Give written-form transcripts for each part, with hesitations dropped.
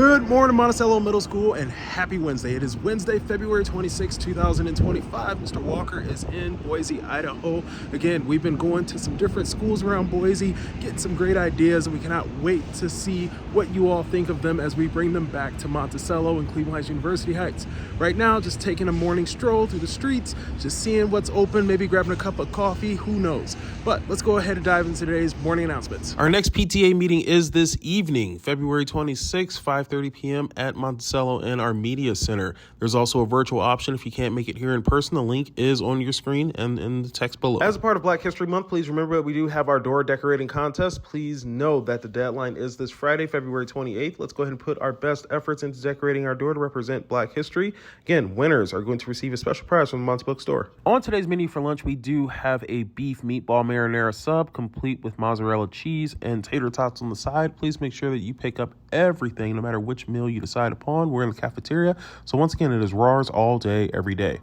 Good morning, Monticello Middle School, and happy Wednesday. It is Wednesday, February 26, 2025. Mr. Walker is in Boise, Idaho. Again, we've been going to some different schools around Boise, getting some great ideas, and we cannot wait to see what you all think of them as we bring them back to Monticello and Cleveland Heights University Heights. Right now, just taking a morning stroll through the streets, just seeing what's open, maybe grabbing a cup of coffee, who knows. But let's go ahead and dive into today's morning announcements. Our next PTA meeting is this evening, February 26, 5:30 p.m. at Monticello in our media center. There's also a virtual option if you can't make it here in person. The link is on your screen and in the text below. As a part of Black History Month, please remember that we do have our door decorating contest. Please know that the deadline is this Friday, February 28th. Let's go ahead and put our best efforts into decorating our door to represent Black history. Again, winners are going to receive a special prize from the Monty Bookstore. On today's menu for lunch, we do have a beef meatball marinara sub, complete with mozzarella cheese and tater tots on the side. Please make sure that you pick up everything, no matter which meal you decide upon. We're in the cafeteria, so once again, it is RARs all day, every day.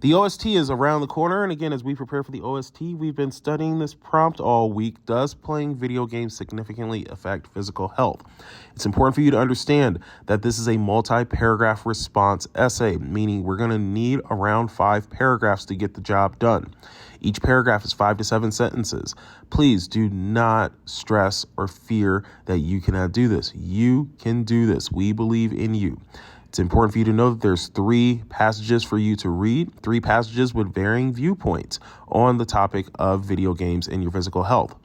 The OST is around the corner, and again, as we prepare for the OST, we've been studying this prompt all week. Does playing video games significantly affect physical health? It's important for you to understand that this is a multi-paragraph response essay, meaning we're going to need around 5 paragraphs to get the job done. Each paragraph is 5 to 7 sentences. Please do not stress or fear that you cannot do this. You can do this. We believe in you. It's important for you to know that there's 3 passages for you to read, 3 passages with varying viewpoints on the topic of video games and your physical health.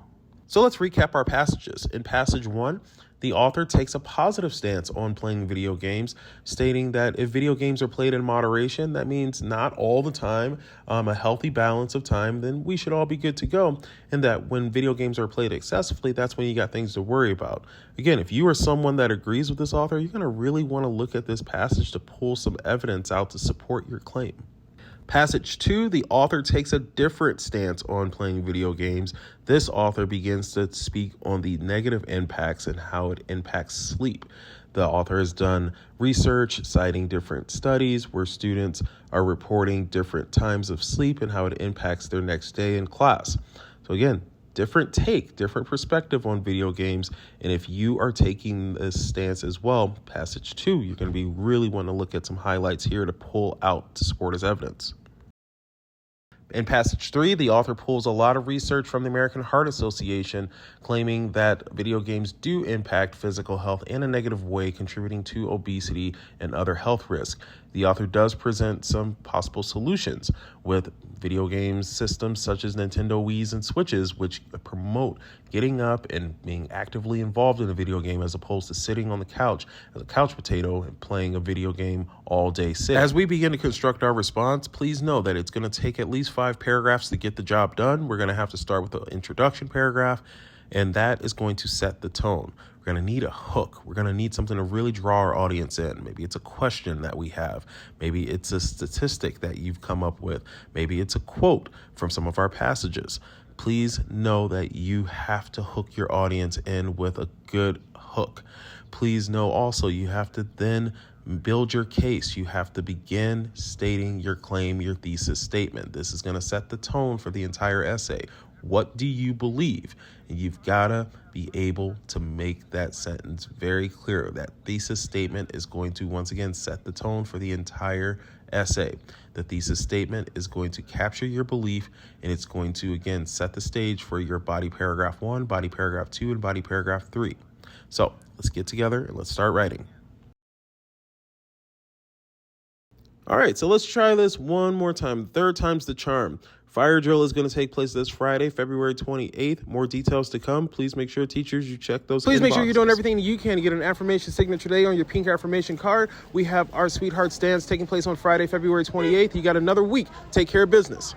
So let's recap our passages. In passage 1, the author takes a positive stance on playing video games, stating that if video games are played in moderation, that means not all the time, a healthy balance of time, then we should all be good to go. And that when video games are played excessively, that's when you got things to worry about. Again, if you are someone that agrees with this author, you're going to really want to look at this passage to pull some evidence out to support your claim. Passage 2, the author takes a different stance on playing video games. This author begins to speak on the negative impacts and how it impacts sleep. The author has done research citing different studies where students are reporting different times of sleep and how it impacts their next day in class. So again, different take, different perspective on video games. And if you are taking this stance as well, passage 2, you're going to be really want to look at some highlights here to pull out to support as evidence. In passage 3, the author pulls a lot of research from the American Heart Association, claiming that video games do impact physical health in a negative way, contributing to obesity and other health risks. The author does present some possible solutions with video game systems such as Nintendo Wii's and Switches, which promote getting up and being actively involved in a video game as opposed to sitting on the couch as a couch potato and playing a video game all day sitting. As we begin to construct our response, please know that it's going to take at least 5 paragraphs to get the job done. We're going to have to start with the introduction paragraph, and that is going to set the tone. We're going to need a hook. We're going to need something to really draw our audience in. Maybe it's a question that we have. Maybe it's a statistic that you've come up with. Maybe it's a quote from some of our passages. Please know that you have to hook your audience in with a good hook. Please know also you have to then build your case. You have to begin stating your claim, your thesis statement. This is going to set the tone for the entire essay. What do you believe? And you've got to be able to make that sentence very clear. That thesis statement is going to, once again, set the tone for the entire essay. The thesis statement is going to capture your belief, and it's going to, again, set the stage for your body paragraph 1, body paragraph 2, and body paragraph 3. So let's get together and let's start writing. All right, so let's try this one more time. 3rd time's the charm. Fire drill is going to take place this Friday, February 28th. More details to come. Please make sure, teachers, you check those. Please make sure you're doing everything you can to get an affirmation signature today on your pink affirmation card. We have our Sweetheart Stands taking place on Friday, February 28th. You got another week. Take care of business.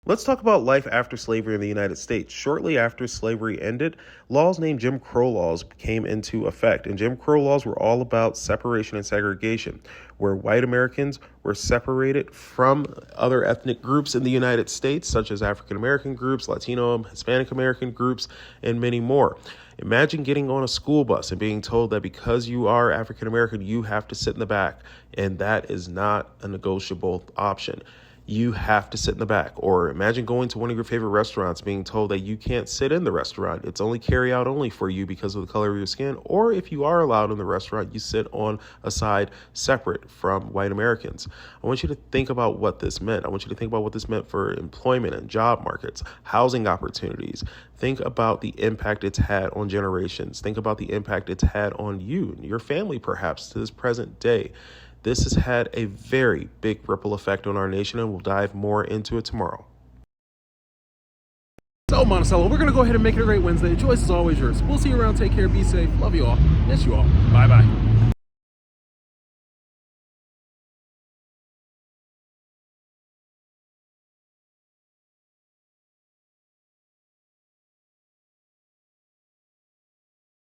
Let's talk about life after slavery in the United States. Shortly after slavery ended, laws named Jim Crow laws came into effect. And Jim Crow laws were all about separation and segregation, where white Americans were separated from other ethnic groups in the United States, such as African American groups, Latino, Hispanic American groups, and many more. Imagine getting on a school bus and being told that because you are African American, you have to sit in the back, and that is not a negotiable option. you have to sit in the back. Or imagine going to one of your favorite restaurants, being told that you can't sit in the restaurant. It's only carry out only for you because of the color of your skin. Or if you are allowed in the restaurant, you sit on a side separate from white Americans. I want you to think about what this meant. I want you to think about what this meant for employment and job markets, housing opportunities. Think about the impact it's had on generations. Think about the impact it's had on you and your family, perhaps, to this present day. This has had a very big ripple effect on our nation, and we'll dive more into it tomorrow. So, Monticello, we're going to go ahead and make it a great Wednesday. The choice is always yours. We'll see you around. Take care. Be safe. Love you all. Miss you all. Bye-bye.